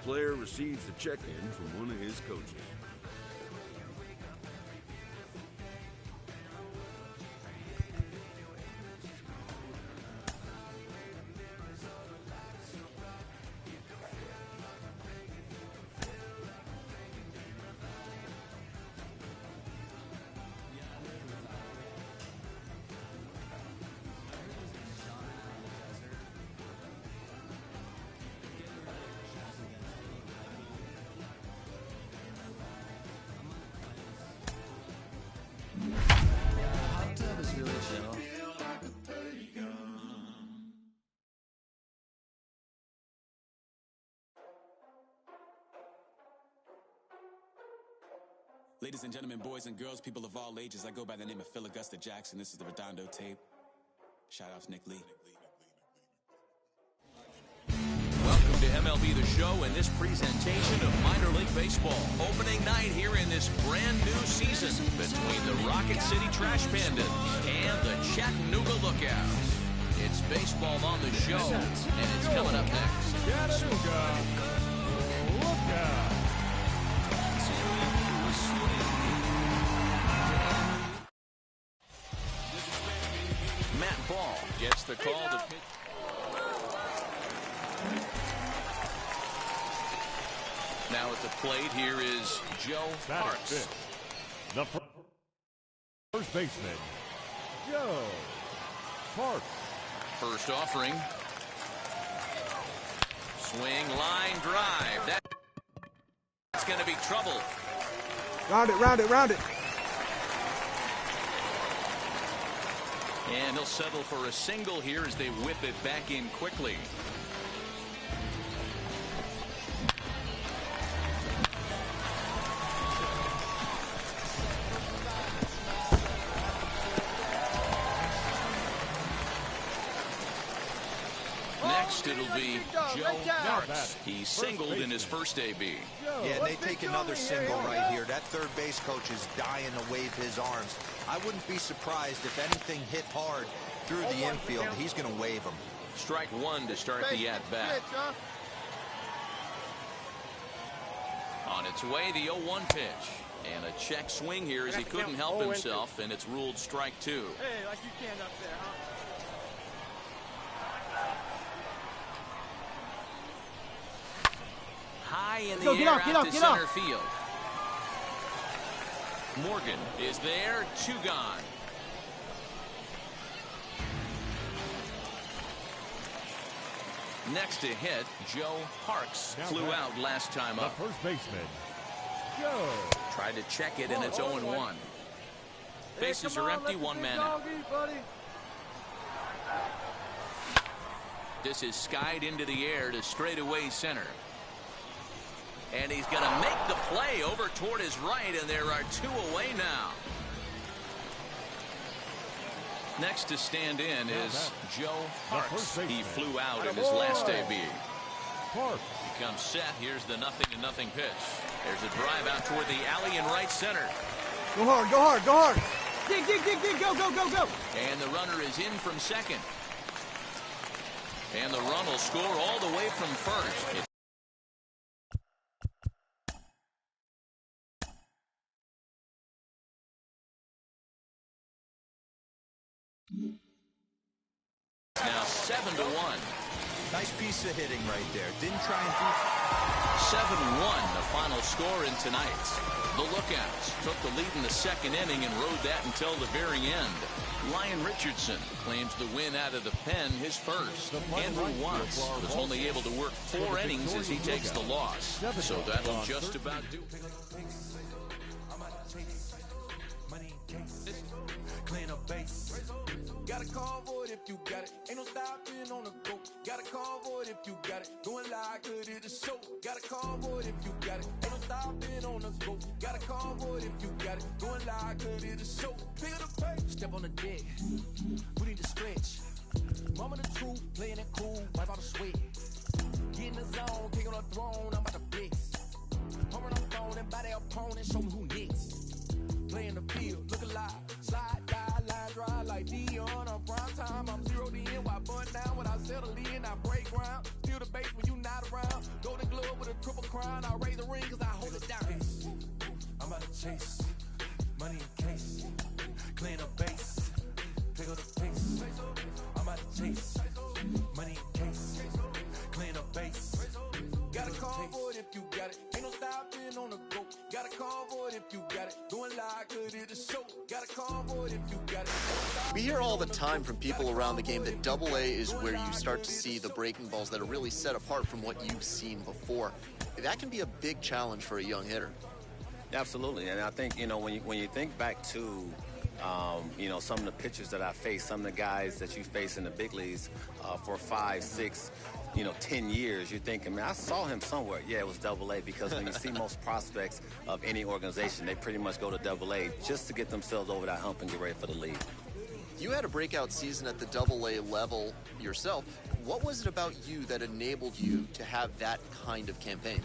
player receives the check-in from one of his coaches. Ladies and gentlemen, boys and girls, people of all ages, I go by the name of Phil Augusta Jackson. This is the Redondo tape. Shout out to Nick Lee. Welcome to MLB The Show and this presentation of minor league baseball. Opening night here in this brand new season between the Rocket City Trash Pandas and the Chattanooga Lookouts. It's baseball on the show, and it's coming up next. Chattanooga Lookouts. Matt Ball gets the call to pitch. Now at the plate, here is Joe Parks. The first baseman, Joe Parks. First offering. Swing, line, drive. That's going to be trouble. Round it, round it, round it. And he'll settle for a single here as they whip it back in quickly. Next, it'll be Joe Parks. He singled in his first AB. Yeah, and they take another single right here. That third base coach is dying to wave his arms. I wouldn't be surprised if anything hit hard through the infield. He's going to wave them. Strike one to start the at-bat. On its way, the 0-1 pitch. And a check swing here as he couldn't help himself, and it's ruled strike two. Hey, like you can't up there, huh? High in the air out to center field. Morgan is there, two gone. Next to hit, Joe Parks flew out last time up. The first baseman, Joe. Tried to check it, and it's 0-1. Bases are empty, one man out. This is skied into the air to straightaway center. And he's going to make the play over toward his right, and there are two away now. Next to stand in is Joe Parks. He flew out in his last AB. He comes set. Here's the 0-0 pitch. There's a drive out toward the alley in right center. Go hard, go hard, go hard. Dig, dig, dig, dig, go, go, go, go. And the runner is in from second. And the run will score all the way from first. Now 7-1. Nice piece of hitting right there. Didn't try and do... 7-1, the final score in tonight's. The Lookouts took the lead in the second inning and rode that until the very end. Ryan Richardson claims the win out of the pen, his first. Andrew Watts was only able to work 4 innings as he takes the loss. So that'll just about do it. Got a convoy if you got it. Ain't no stopping on the go. Got a convoy if you got it. Going live, good it is show. Got a convoy if you got it. Ain't no stopping on the go. Got a convoy if you got it. Going live, good it is show. Feel the pace. Step on the deck. We need to stretch. Mama the truth, playing it cool, wipe out the sweat. Get in the zone, king on the throne, I'm about to flex. Home on the phone and by their opponent, show me who next. Play in the field, look alive. Slide, die, line, drive like Dion on prime time. I'm zeroed in, while bun down when I settle in. I break ground, steal the base when you not around. Golden glove with a triple crown, I raise the ring cause I hold it down. I'm about to chase money in case, clean up base, pick up the pace. I'm about to chase money in case, clean up base. Got a call for it if you got it. Ain't no stopping on the go. Got a call for it if you got it. Doing live, good it is show. Got a call for it if you got it. We hear all the time from people around the game that Double A is where you start to see the breaking balls that are really set apart from what you've seen before. That can be a big challenge for a young hitter. Absolutely, and I think, you know, when you think back to, you know, some of the pitchers that I faced, some of the guys that you face in the big leagues for 5, 6, 10 years, you're thinking, man, I saw him somewhere. Yeah, it was Double A, because when you see most prospects of any organization, they pretty much go to Double A just to get themselves over that hump and get ready for the league. You had a breakout season at the Double A level yourself. What was it about you that enabled you to have that kind of campaign?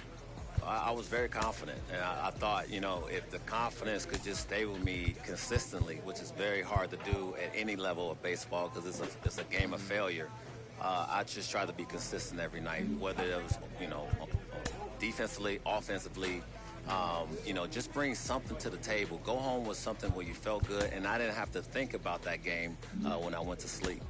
I was very confident, and I thought, you know, if the confidence could just stay with me consistently, which is very hard to do at any level of baseball because it's a game of failure, I just try to be consistent every night, whether it was, you know, defensively, offensively, just bring something to the table. Go home with something where you felt good, and I didn't have to think about that game when I went to sleep.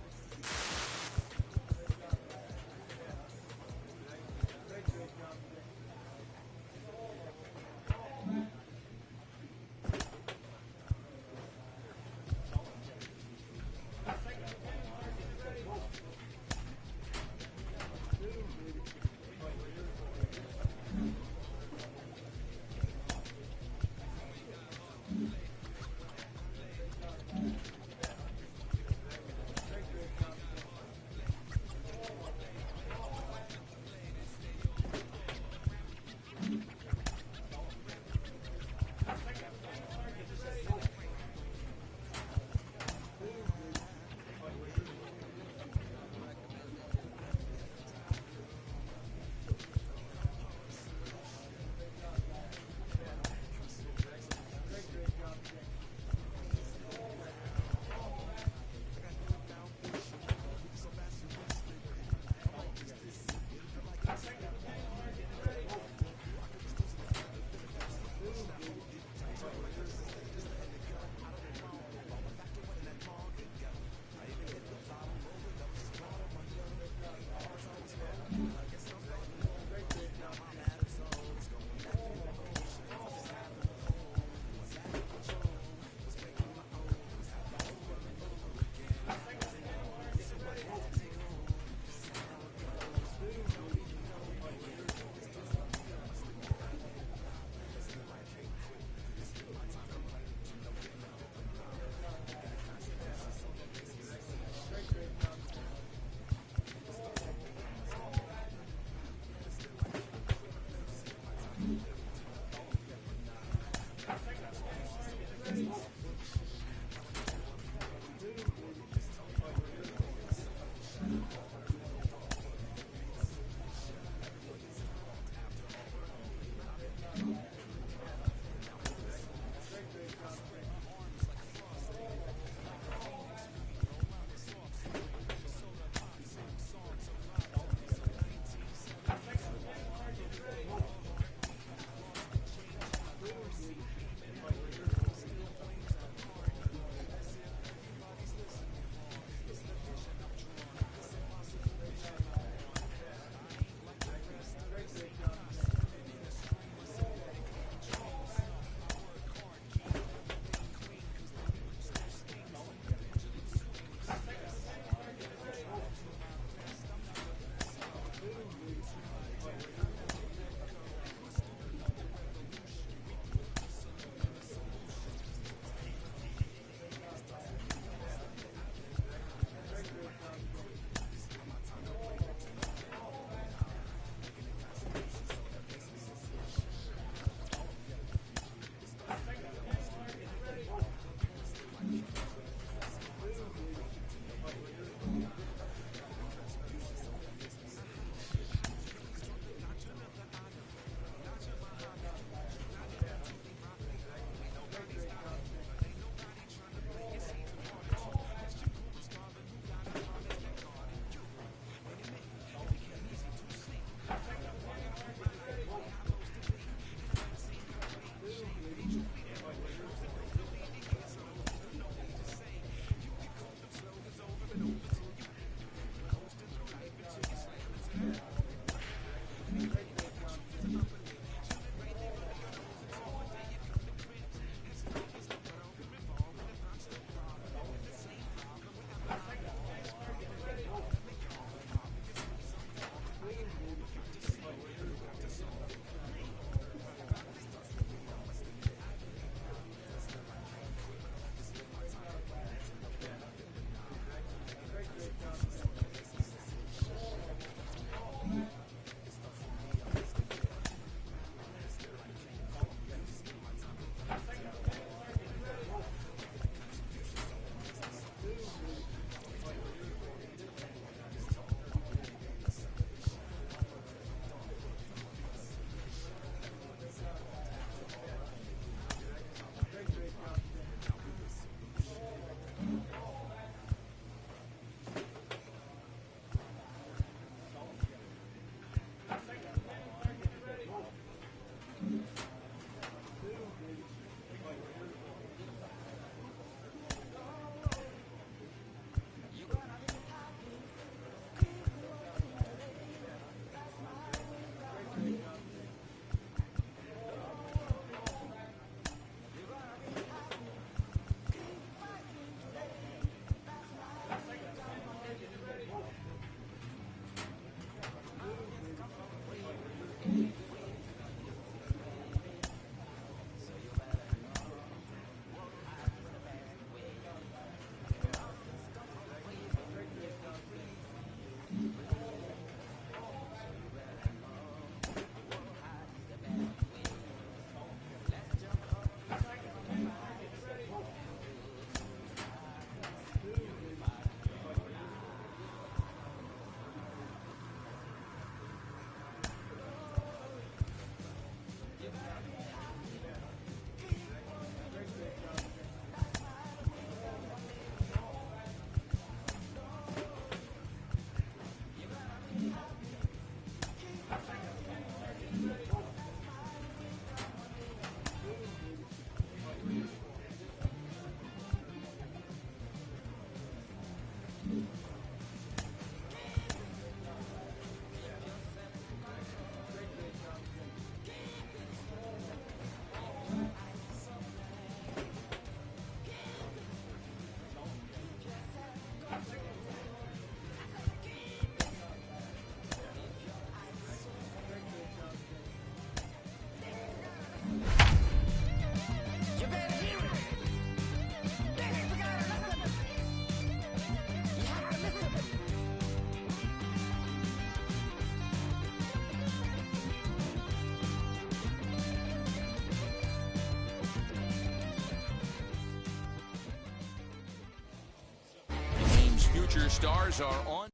future stars are on.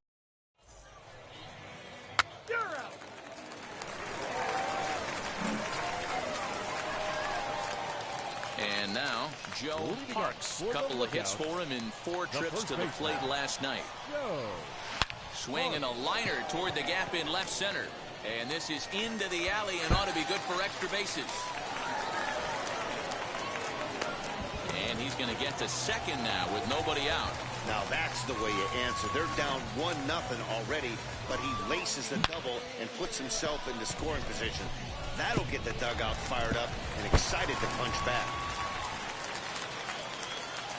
And now, Joe Parks. Couple of hits for him in 4 trips to the plate last night. Swinging a liner toward the gap in left center. And this is into the alley and ought to be good for extra bases. And he's going to get to second now with nobody out. Now that's the way you answer. They're down 1-0 already, but he laces the double and puts himself into scoring position. That'll get the dugout fired up and excited to punch back.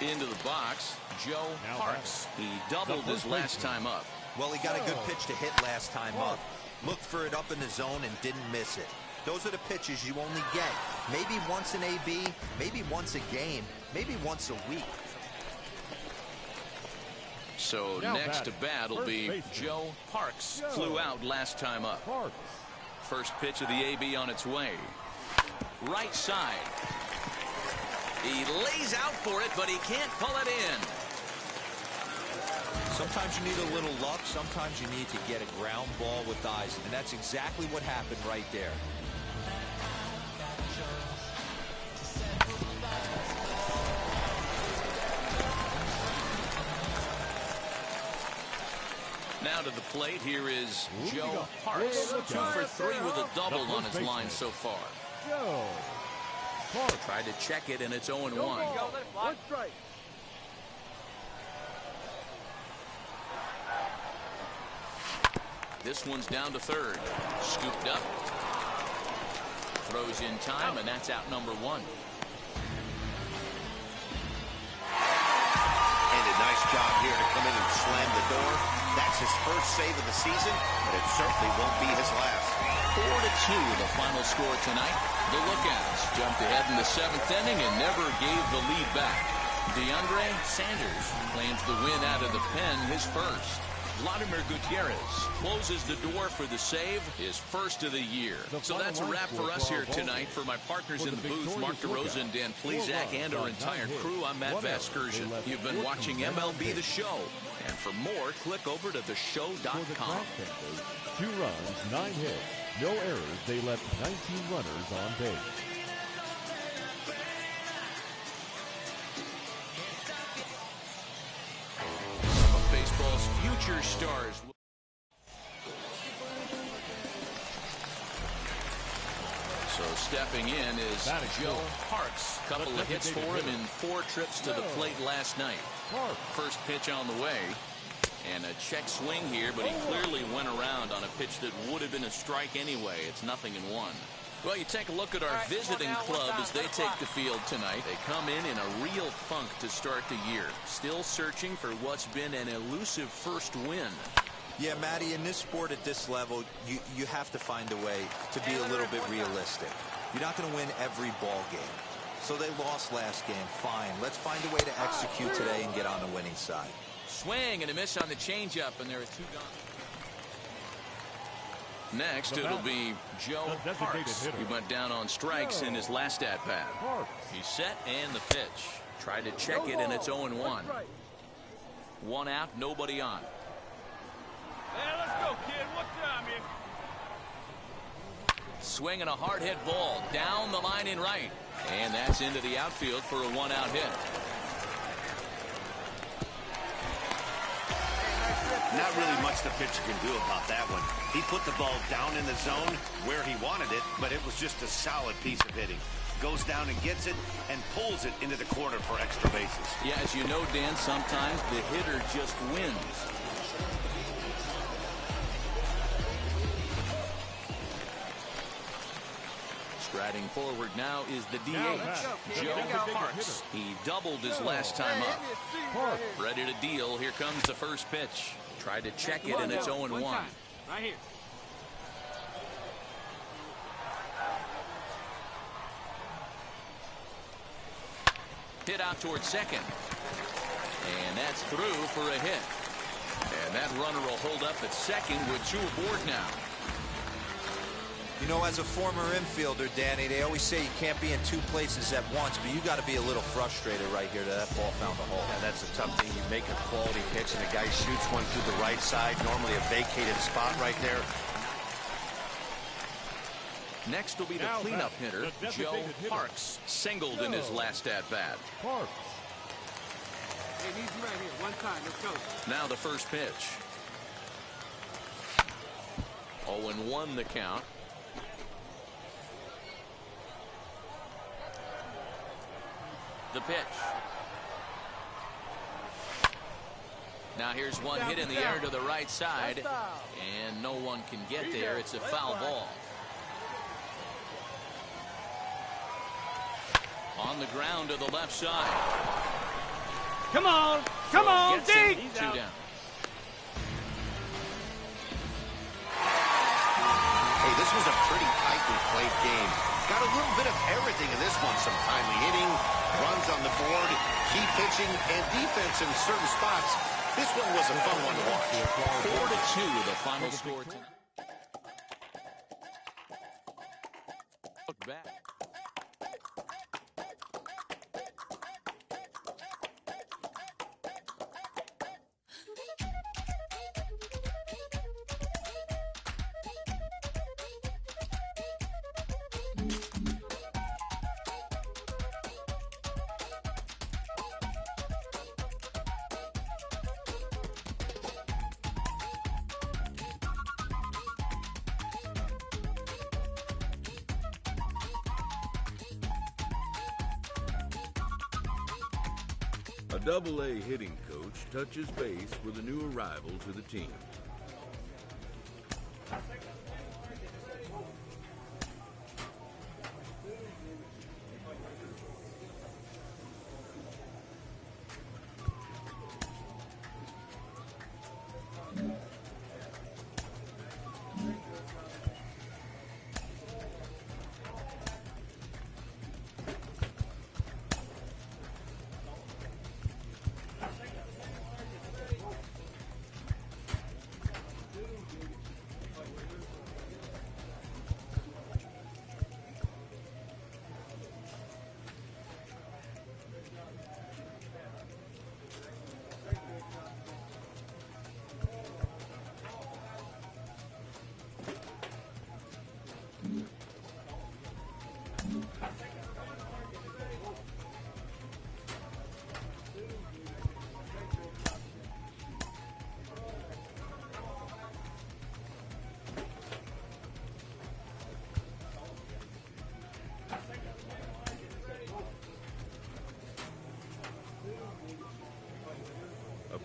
Into the box, Joe Parks. He doubled his last time up. Well, he got a good pitch to hit last time up. Looked for it up in the zone and didn't miss it. Those are the pitches you only get. Maybe once an AB, maybe once a game, maybe once a week. So next to bat will be Joe Parks. Flew out last time up. First pitch of the AB on its way. Right side. He lays out for it, but he can't pull it in. Sometimes you need a little luck. Sometimes you need to get a ground ball with eyes. And that's exactly what happened right there. Now to the plate, here is Joe Parks. 2 for 3 with a double on his line so far. Tried to check it, and it's 0-1. This one's down to third. Scooped up. Throws in time, and that's out number 1. And a nice job here to come in and slam the door. That's his first save of the season, but it certainly won't be his last. 4-2 the final score tonight. The Lookouts jumped ahead in the 7th inning and never gave the lead back. DeAndre Sanders claims the win out of the pen, his first. Vladimir Gutierrez closes the door for the save, his first of the year. So that's a wrap for us here tonight. For my partners in the booth, Mark DeRosa and Dan Plesac, and our entire crew, I'm Matt Vasgersian. You've been watching MLB The Show. And for more, click over to theshow.com. 2 runs, 9 hits, no errors. They left 19 runners on base. Some of baseball's future stars. So stepping in is Joe Parks. Couple of hits for him in 4 trips to the plate last night. First pitch on the way. And a check swing here, but he clearly went around on a pitch that would have been a strike anyway. It's 0-1. Well, you take a look at our visiting club as they take the field tonight. They come in a real funk to start the year. Still searching for what's been an elusive first win. Yeah, Matty, in this sport at this level, you have to find a way to be a little bit realistic. You're not going to win every ball game. So they lost last game. Fine. Let's find a way to execute today and get on the winning side. Swing and a miss on the changeup, and there are 2 gone. Next, it'll be Joe Parks. He went down on strikes in his last at-bat. He's set and the pitch. Tried to check it, and it's 0-1. 1 out, nobody on. Hey, let's go, kid. What time here? Swinging a hard hit ball down the line in right. And that's into the outfield for a 1-out hit. Not really much the pitcher can do about that one. He put the ball down in the zone where he wanted it, but it was just a solid piece of hitting. Goes down and gets it and pulls it into the corner for extra bases. Yeah, as you know, Dan, sometimes the hitter just wins. Striding forward now is the DH, Joe Parks. He doubled his last time up. Ready to deal. Here comes the first pitch. Tried to check it, and it's 0-1. Right here. Hit out towards second. And that's through for a hit. And that runner will hold up at second with 2 aboard now. You know, as a former infielder, Danny, they always say you can't be in two places at once, but you got to be a little frustrated right here that that ball found the hole. Yeah, that's a tough thing. You make a quality pitch, and the guy shoots one through the right side, normally a vacated spot right there. Next will be the cleanup hitter, Joe Parks, singled in his last at-bat. Parks. Hey, need you right here. One time. Let's go. Now the first pitch. 0-1 the count. The pitch. Now here's one hit in the air to the right side, and no one can get there. It's a foul ball. On the ground to the left side. Come on, dig! 2 down. Hey, this was a pretty tightly played game. Got a little bit of everything in this one. Some timely hitting, runs on the board, key pitching, and defense in certain spots. This one was a fun one to watch. 4-2 the final score tonight. Look back. A Double-A hitting coach touches base with a new arrival to the team.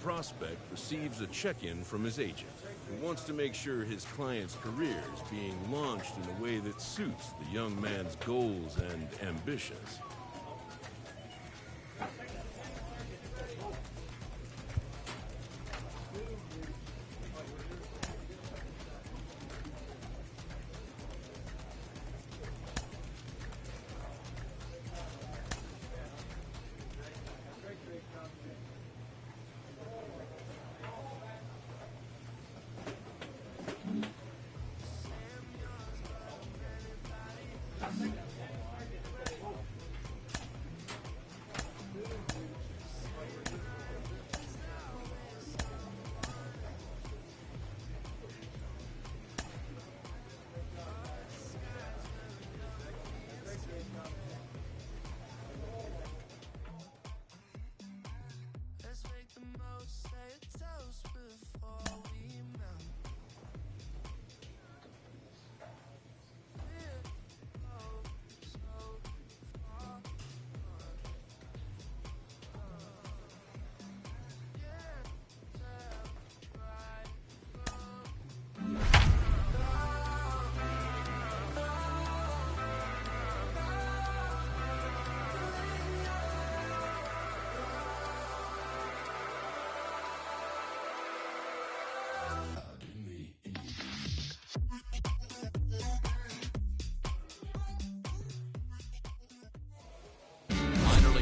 Prospect receives a check-in from his agent, who wants to make sure his client's career is being launched in a way that suits the young man's goals and ambitions.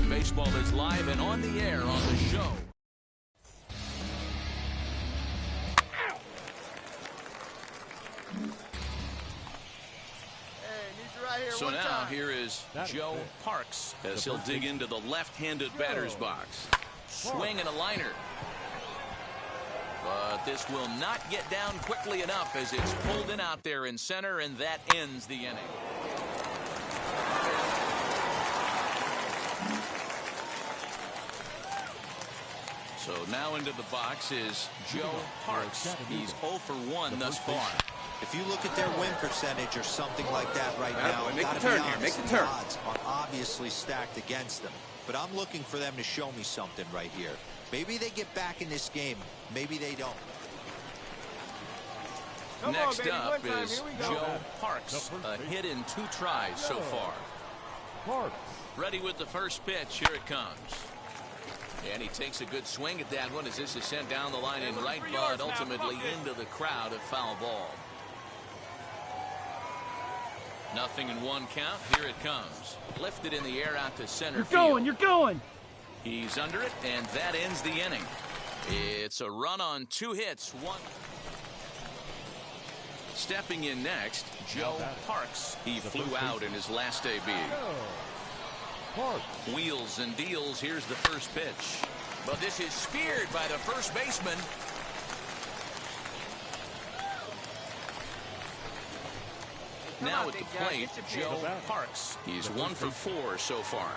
Baseball is live and on the air on the show. So now here is Joe Parks as he'll dig into the left-handed batter's box. Swing and a liner. But this will not get down quickly enough as it's pulled in out there in center, and that ends the inning. So now into the box is Joe Parks. He's 0 for 1 thus far. If you look at their win percentage or something like that right now, make the turn here. Make the the turn. odds are obviously stacked against them. But I'm looking for them to show me something right here. Maybe they get back in this game. Maybe they don't. Next up is Joe Parks. A hit in 2 tries so far. Parks. Ready with the first pitch. Here it comes. And he takes a good swing at that one as this is sent down the line in right, but ultimately into the crowd, a foul ball. 0-1 count. Here it comes. Lifted in the air out to center field. You're going. He's under it, and that ends the inning. It's a run on 2 hits. 1. Stepping in next, Joe Parks. He flew out in his last AB. Wheels and deals. Here's the first pitch. But this is speared by the first baseman. Now at the plate, Joe Parks. He's 1 for 4 so far.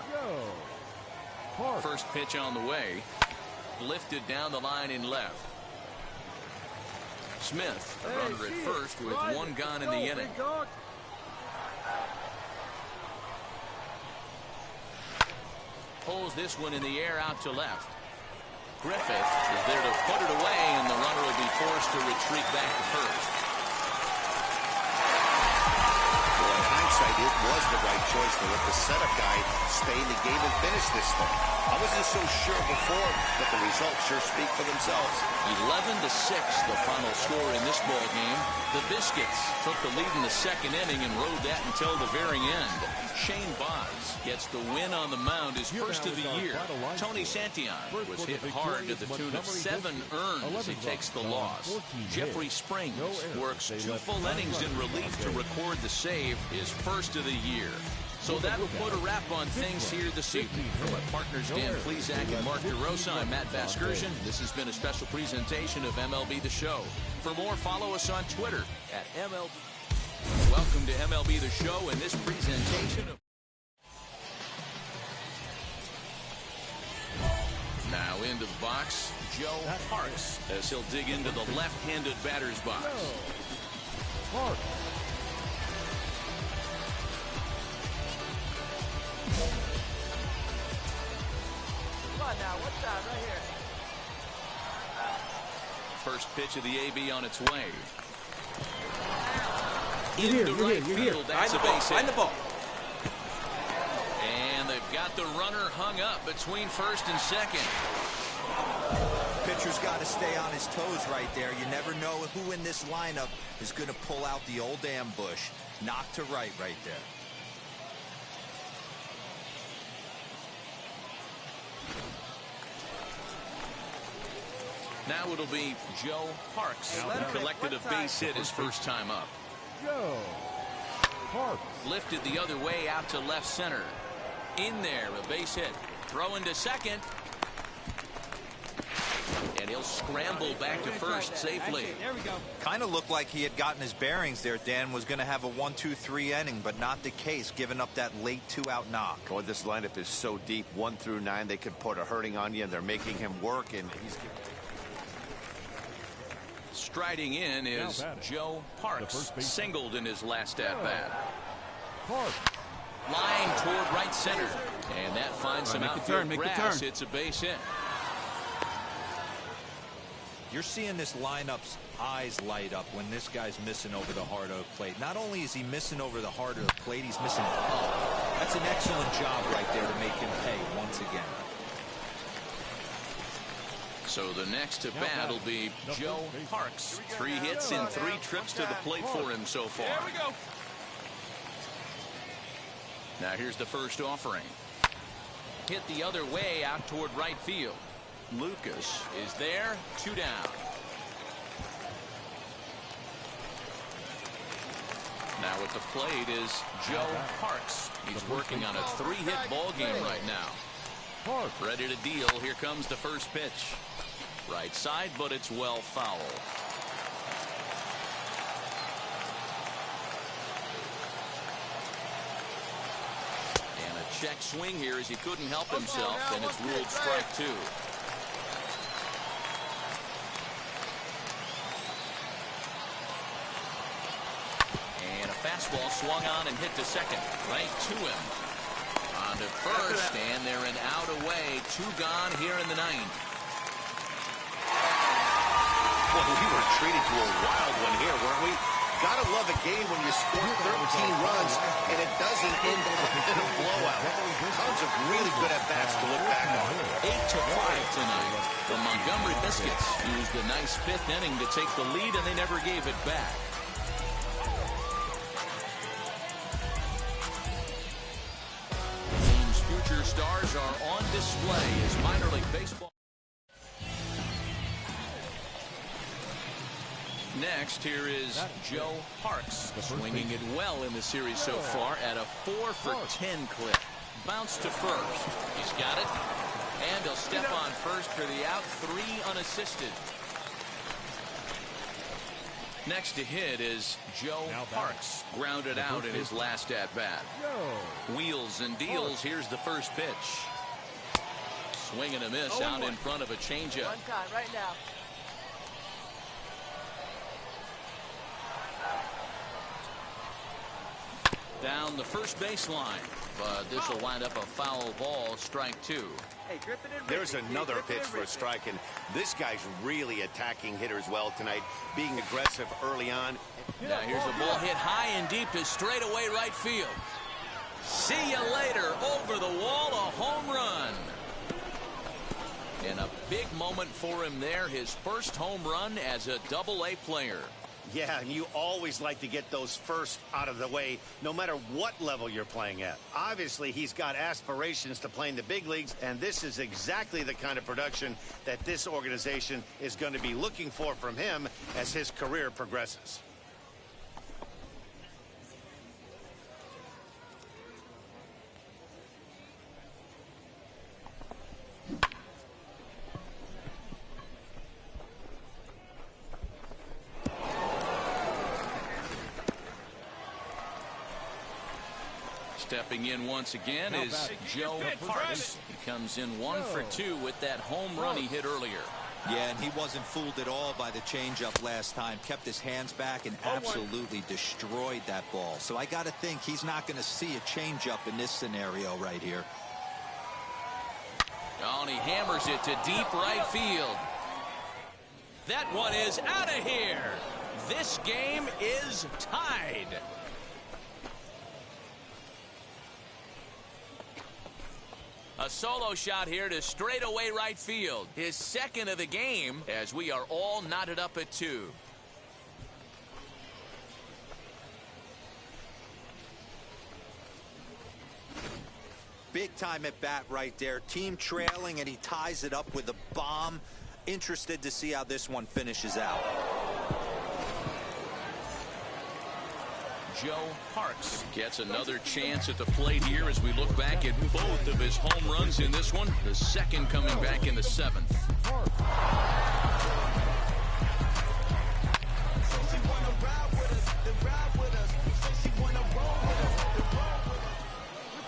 First pitch on the way. Lifted down the line in left. Smith, a runner at first with 1 gone in the inning. Pulls this one in the air out to left. Griffith is there to put it away, and the runner will be forced to retreat back to first. Well, in hindsight, it was the right choice to let the setup guy stay in the game and finish this thing. I wasn't so sure before, but the results sure speak for themselves. 11-6, the final score in this ball game. The Biscuits took the lead in the second inning and rode that until the very end. Shane Boz gets the win on the mound, his first of the year. Tony Santillan was hit hard to the tune of 7 earned as he takes the loss. Jeffrey Springs works 2 full innings in relief to record the save, his first of the year. So that'll put a wrap on things here this evening. From my partners Dan Plesac and Mark DeRosa, I'm Matt Vasgersian. This has been a special presentation of MLB The Show. For more, follow us on Twitter at MLB. Welcome to MLB The Show and this presentation of... Now into the box, Joe Parks, as he'll dig into the left-handed batter's box. Parks. Come on now, what's that right here? First pitch of the AB on its way. You're Right here. field, that's a base hit. Find the ball. And they've got the runner hung up between first and second. Pitcher's got to stay on his toes right there. You never know who in this lineup is going to pull out the old ambush. Knock to right there. Now it'll be Joe Parks, who collected a base hit his first time up. Joe Parks. Lifted the other way out to left center. In there, a base hit. Throwing to second. And he'll scramble back to first safely. There we go. Kind of looked like he had gotten his bearings there, Dan. Was going to have a 1-2-3 inning, but not the case, giving up that late 2-out knock. Oh, this lineup is so deep, 1 through 9, they could put a hurting on you, and they're making him work, and he's... Striding in is Joe Parks, singled in his last at-bat. Parks. Line toward right center, and that finds some outfield grass. It's a base hit. You're seeing this lineup's eyes light up when this guy's missing over the heart of the plate. Not only is he missing over the heart of the plate, he's missing pump. That's an excellent job right there to make him pay once again. So the next at bat will be Joe Parks. 3 hits in 3 trips to the plate for him so far. There we go. Now here's the first offering. Hit the other way out toward right field. Lucas is there, 2 down. Now at the plate is Joe Parks. He's working on a 3-hit ball game right now. Ready to deal. Here comes the first pitch. Right side, but it's well foul. And a check swing here as he couldn't help himself, and it's ruled strike 2. And a fastball swung on and hit to second. Right to him. On to first, and they're an out away. 2 gone here in the 9th. Well, we were treated to a wild one here, weren't we? Gotta love a game when you score 13 runs and it doesn't end in a blowout. Tons of really good at-bats to look back on. 8-5 tonight. The Montgomery Biscuits used a nice 5th inning to take the lead, and they never gave it back. Future stars are on display as minor league baseball. Next, here is Joe Parks, swinging it well in the series so far at a 4-for-10 clip. Bounce to first. He's got it, and he'll step on first for the out. 3 unassisted. Next to hit is Joe Parks, grounded out in his last at-bat. Wheels and deals. Here's the first pitch. Swing and a miss out in front of a changeup. One time, right now. Down the first baseline, but this will wind up a foul ball, strike 2. Hey, Griffin and There's another pitch for a strike, and this guy's really attacking hitters well tonight, being aggressive early on. Now here's a ball hit high and deep to straightaway right field. See you later. Over the wall, a home run. And a big moment for him there, his first home run as a Double-A player. Yeah, and you always like to get those first out of the way, no matter what level you're playing at. Obviously, he's got aspirations to play in the big leagues, and this is exactly the kind of production that this organization is going to be looking for from him as his career progresses. Stepping in once again is Joe Parks. He comes in 1 for 2 with that home run he hit earlier. Yeah, and he wasn't fooled at all by the changeup last time. Kept his hands back and absolutely destroyed that ball. So I got to think he's not going to see a changeup in this scenario right here. Oh, and he hammers it to deep right field. That one is out of here. This game is tied. A solo shot here to straightaway right field. His second of the game as we are all knotted up at 2. Big time at bat right there. Team trailing, and he ties it up with a bomb. Interested to see how this one finishes out. Joe Parks gets another chance at the plate here as we look back at both of his home runs in this one. The second coming back in the 7th. Your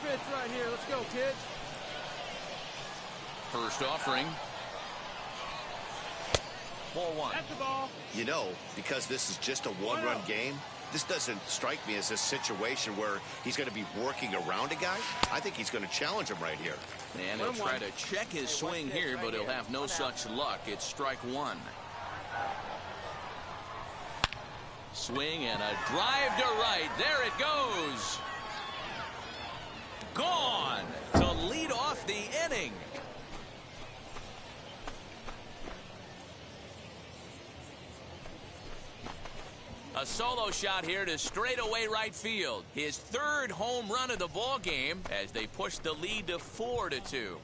pitch right here. Let's go, kids. First offering. Ball 1. That's the ball. You know, because this is just a one-run game, this doesn't strike me as a situation where he's going to be working around a guy. I think he's going to challenge him right here. And he'll try to check his swing here, but he'll have no such luck. It's strike 1. Swing and a drive to right. There it goes. Gone to lead off the inning. A solo shot here to straightaway right field. His third home run of the ball game as they push the lead to 4-2.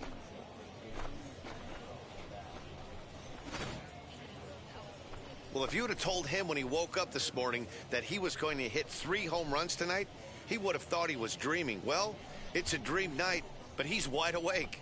Well, if you would have told him when he woke up this morning that he was going to hit 3 home runs tonight, he would have thought he was dreaming. Well, it's a dream night, but he's wide awake.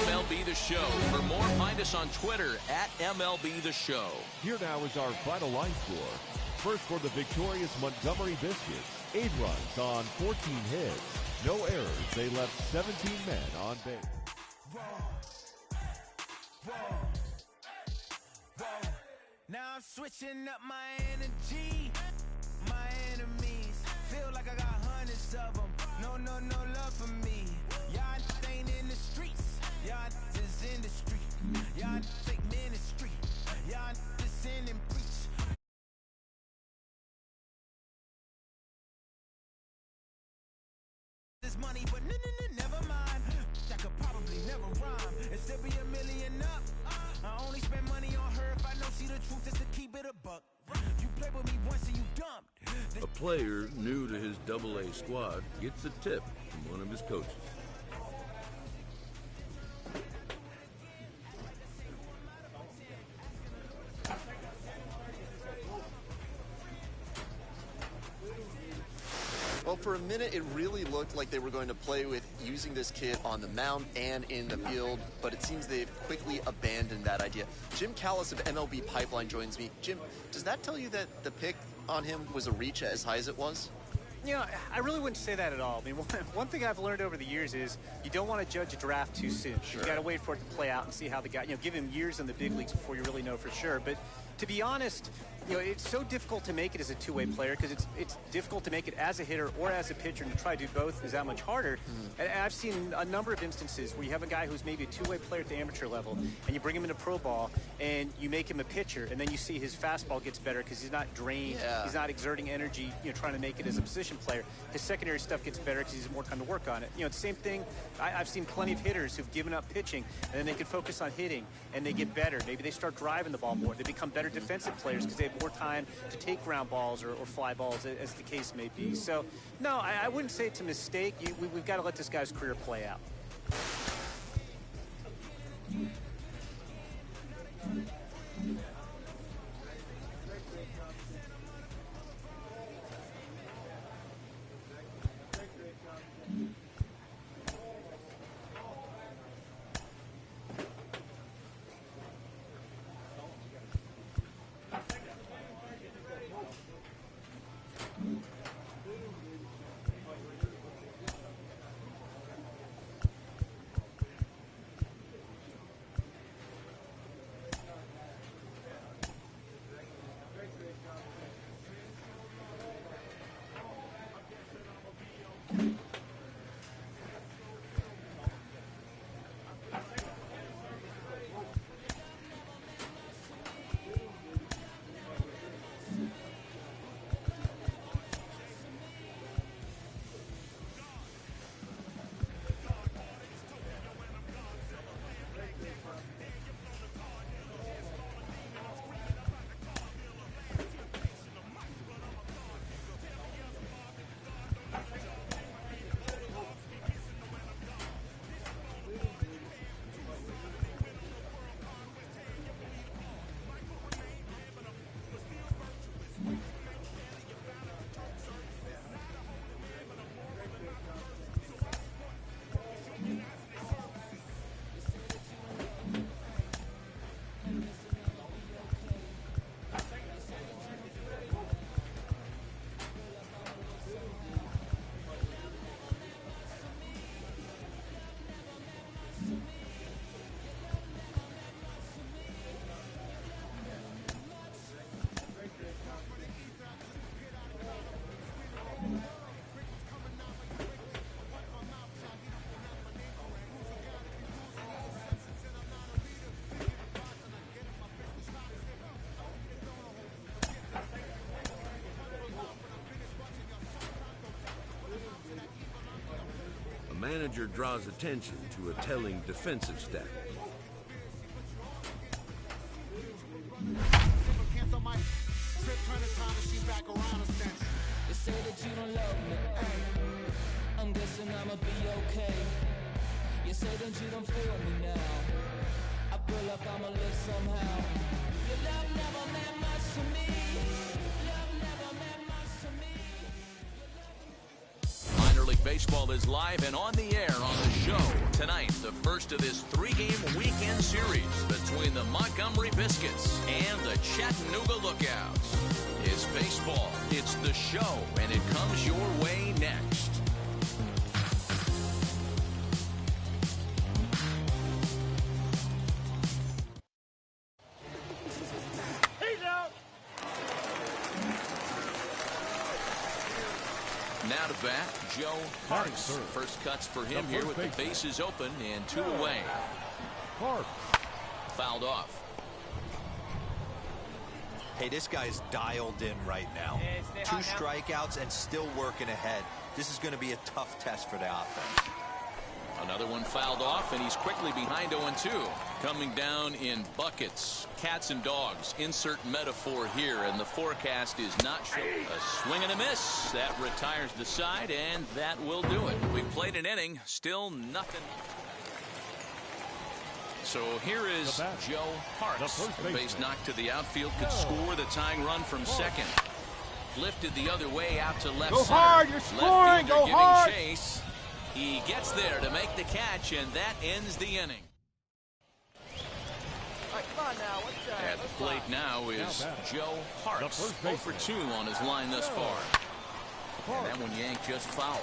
MLB The Show. For more, find us on Twitter at MLB The Show. Here now is our final line score. First for the victorious Montgomery Biscuits. 8 runs on 14 hits. No errors. They left 17 men on base. Now I'm switching up my energy. My enemies feel like I got hundreds of them. No love for me. Y'all ain't in the streets. Y'all is in the street. Y'all take ministry. Y'all just sin and preach. This money, but never mind. I could probably never rhyme and still be a million up. I only spend money on her if I know she the truth, just to keep it a buck. You play with me once and you dumped. A player new to his AA squad gets a tip from one of his coaches. Well, for a minute, it really looked like they were going to play with using this kid on the mound and in the field, but it seems they've quickly abandoned that idea. Jim Callis of MLB Pipeline joins me. Jim, does that tell you that the pick on him was a reach as high as it was? You know, I really wouldn't say that at all. I mean, one thing I've learned over the years is you don't want to judge a draft too soon. Sure. You got to wait for it to play out and see how the guy, give him years in the big leagues before you really know for sure. But to be honest, it's so difficult to make it as a two-way player because it's difficult to make it as a hitter or as a pitcher, and to try to do both is that much harder. And I've seen a number of instances where you have a guy who's maybe a two-way player at the amateur level, and you bring him into pro ball, and you make him a pitcher, and then you see his fastball gets better because he's not drained, he's not exerting energy, trying to make it as a position player. His secondary stuff gets better because he has more time to work on it. The same thing, I've seen plenty of hitters who've given up pitching, and then they can focus on hitting, and they get better. Maybe they start driving the ball more. They become better defensive players because they have more time to take ground balls or fly balls, as the case may be. So, no, I wouldn't say it's a mistake. We've got to let this guy's career play out. manager draws attention to a telling defensive stat. You say that you don't love me. I'm guessing I'ma be okay. You say that you don't feel me now. I pull up, I'ma live somehow. Your love never meant much to me. Love never meant much to me. Minor League Baseball is live and on the air on the show. Tonight, the first of this 3-game weekend series between the Montgomery Biscuits and the Chattanooga Lookouts. It's baseball, it's the show, and it comes your way next. He's out. Now to bat, Joe Harks. First cuts for him here with the bases open and 2 away. Fouled off. Hey, this guy's dialed in right now. 2 strikeouts and still working ahead. This is going to be a tough test for the offense. Another one fouled off, and he's quickly behind 0-2. Coming down in buckets, cats and dogs. Insert metaphor here, and the forecast is not showing. A swing and a miss. That retires the side, and that will do it. We've played an inning, still nothing. So here is Joe Harks. A base knock to the outfield could score the tying run from second. Lifted the other way out to left center. Go hard, you're scoring, go hard. Chase. He gets there to make the catch, and that ends the inning. All right, come on now. What's that? At the plate now is Joe Harks. 0 for 2 on his line thus far. And that one yanked just foul.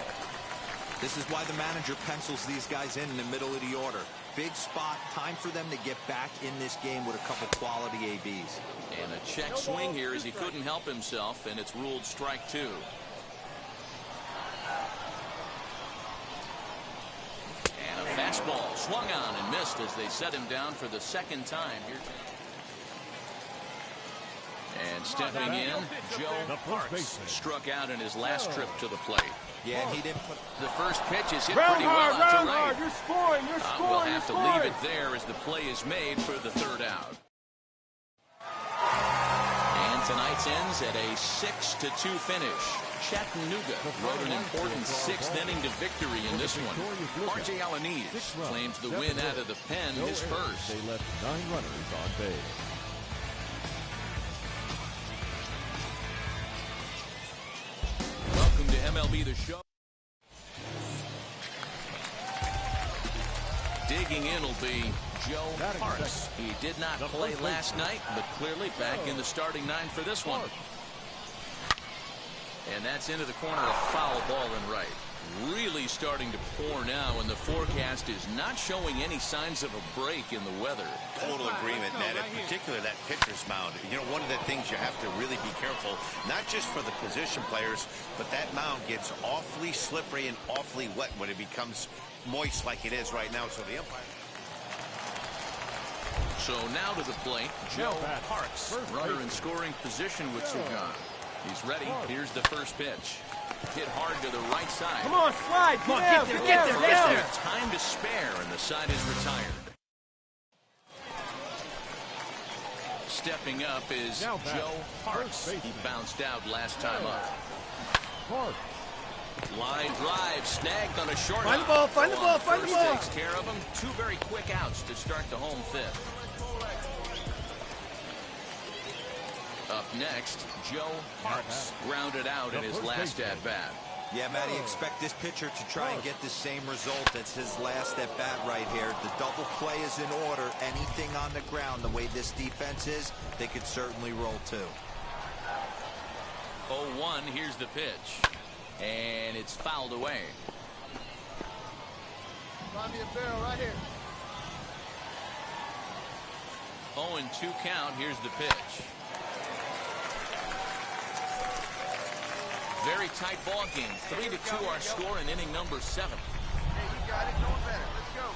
This is why the manager pencils these guys in the middle of the order. Big spot, time for them to get back in this game with a couple quality ABs. And a check swing here as he couldn't help himself, and it's ruled strike 2. And a fastball swung on and missed as they set him down for the second time here. And stepping in, Joe Harks struck out in his last trip to the plate. Yeah, and he didn't put... The first pitch is hit pretty well out to right. You're scoring, you're scoring, We'll have to leave it there as the play is made for the 3rd out. And tonight's ends at a 6-2 finish. Chattanooga wrote an important 6th inning to victory in this one. R.J. Alanis claims the win out of the pen, his first. They left 9 runners on base. Welcome to MLB The Show. Digging in will be Joe Harks. He did not play last night, but clearly back in the starting 9 for this one. And that's into the corner, a foul ball and right. Really starting to pour now, and the forecast is not showing any signs of a break in the weather. Total agreement, Matt. In particular, that pitcher's mound. You know, one of the things you have to really be careful, not just for the position players, but that mound gets awfully slippery and awfully wet when it becomes moist like it is right now. So the umpire... So now to the plate, Joe Harks, runner in scoring position with Sugan. He's ready. Here's the first pitch. Hit hard to the right side. Come on, slide. Come on, get there. Time to spare, and the side is retired. Stepping up is Joe Harks. He bounced out last time up. Line drive snagged on a short. Find the ball, find the ball, find the ball. Takes care of him. 2 very quick outs to start the home 5th. Up next, Joe Harks grounded out in his last at-bat. Yeah, Matty, expect this pitcher to try and get the same result as his last at-bat right here. The double play is in order. Anything on the ground, the way this defense is, they could certainly roll too. 0-1, here's the pitch. And it's fouled away. Find me a barrel right here. 0-2 count, here's the pitch. Very tight ball game. 3-2 our score in inning number 7. Hey, you got it. Going better. Let's go.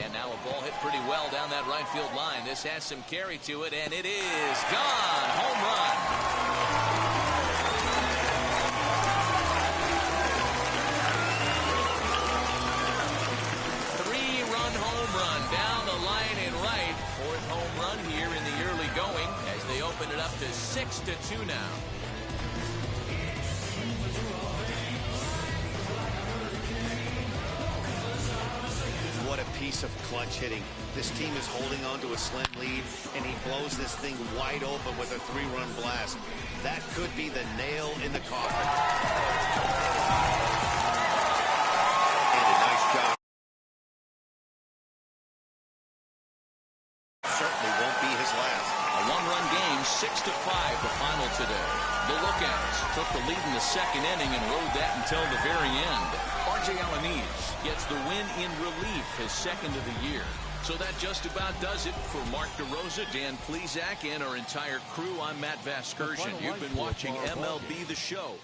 And now a ball hit pretty well down that right field line. This has some carry to it, and it is gone. Home run. right. Fourth home run here in the early going as they open it up to 6-2 now. What a piece of clutch hitting. This team is holding on to a slim lead, and he blows this thing wide open with a 3-run blast. That could be the nail in the coffin. And a nice job. Certainly won't be his last. A one-run game, 6-5, the final today. The Lookouts took the lead in the second inning and rode that until the very end. R.J. Alanis gets the win in relief, his second of the year. So that just about does it for Mark DeRosa, Dan Plesac, and our entire crew. I'm Matt Vasgersian. You've been watching MLB The Show.